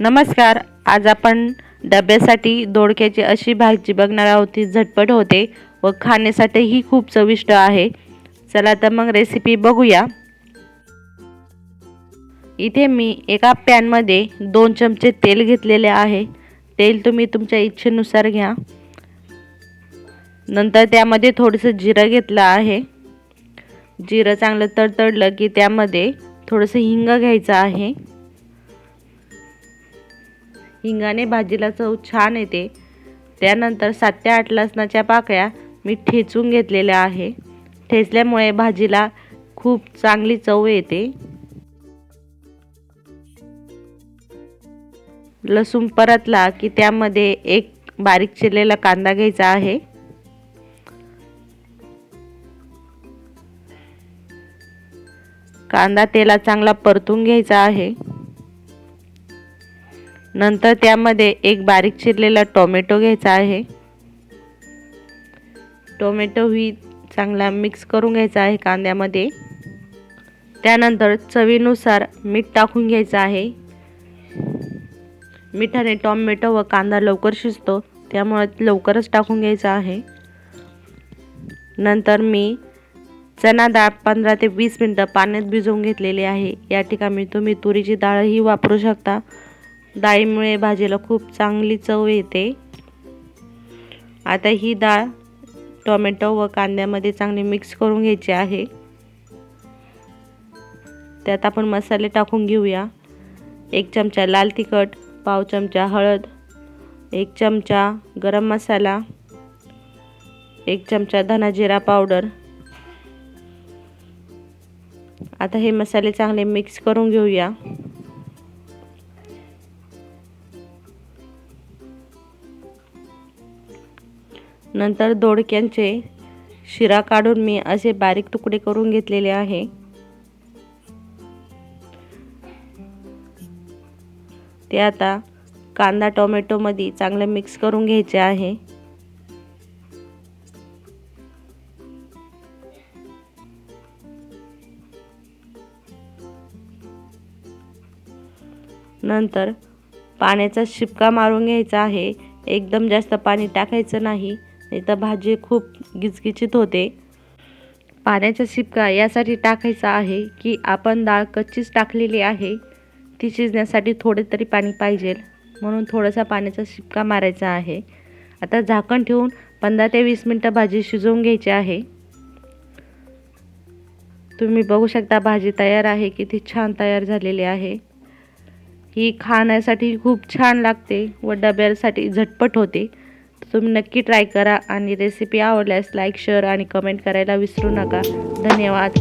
नमस्कार. आज आपण डब्यासाठी दोडक्याची अशी भाजी बघणार आहोत. ती झटपट होते व खाण्यासाठीही खूप चविष्ट आहे. चला तर मग रेसिपी बघूया. इथे मी एका पॅनमध्ये 2 चमचे तेल घेतलेले आहे. तेल तुम्ही तुमच्या इच्छेनुसार घ्या. नंतर त्यामध्ये थोडंसं जिरं घेतलं आहे. जिरं चांगलं तडतडलं की त्यामध्ये थोडंसं हिंग घ्यायचं आहे. हिंगाने भाजीला चव छान येते. त्यानंतर 7 ते 8 लसणाच्या पाकळ्या मी ठेचून घेतलेल्या आहे. ठेचल्यामुळे भाजीला खूप चांगली चव येते. लसूण परतला की त्यामध्ये एक बारीक चिरलेला कांदा घ्यायचा आहे. कांदा तेलात चांगला परतून घ्यायचा आहे. नंतर त्यामध्ये एक बारीक चिरलेला टोमॅटो घ्यायचा आहे. टोमॅटो ही चांगला मिक्स करून घ्यायचा आहे कांद्यामध्ये. त्यानंतर चवीनुसार मीठ टाकून घ्यायचं आहे. मिठाने टोमॅटो व कांदा लवकर शिजतो, त्यामुळे लवकरच टाकून घ्यायचा आहे. नंतर मी चणा डाळ 15 ते 20 मिनिटं पाण्यात भिजवून घेतलेली आहे. या ठिकाणी तुम्ही तुरीची डाळही वापरू शकता. डाळीमुळे भाजीला खूप चांगली चव येते. आता ही डाळ टोमॅटो व कांद्यामध्ये चांगली मिक्स करून घ्यायची आहे. त्यात आपण मसाले टाकून घेऊया. 1 चमचा लाल तिखट, पाव चमचा हळद, 1 चमचा गरम मसाला, 1 चमचा धना जिरा पावडर. आता हे मसाले चांगले मिक्स करून घेऊया. नंतर दोडक्यांचे शिरा काढून मी असे बारीक तुकडे करून घेतलेले आहे. ते आता कांदा टोमॅटो मध्ये चांगले मिक्स करून घ्यायचे आहे. नंतर पाण्याचा शिपका मारून घ्यायचा आहे. एकदम जास्त पाणी टाकायचं नाही, नाही तर भाजी खूप गिचगिचीत होते. पाण्याचा शिपका यासाठी टाकायचा आहे की आपण डाळ कच्चीच टाकलेली आहे, ती शिजण्यासाठी थोडे तरी पाणी पाहिजे, म्हणून थोडासा पाण्याचा शिपका मारायचा आहे. आता झाकण ठेवून 15 ते 20 मिनिटं भाजी शिजवून घ्यायची आहे. तुम्ही बघू शकता भाजी तयार आहे. किती छान तयार झालेली आहे. ही खाण्यासाठी खूप छान लागते व डब्यासाठी झटपट होते. तुम्ही नक्की ट्राय करा आणि रेसिपी आवडल्यास लाईक, शेअर आणि कमेंट करायला विसरू नका. धन्यवाद.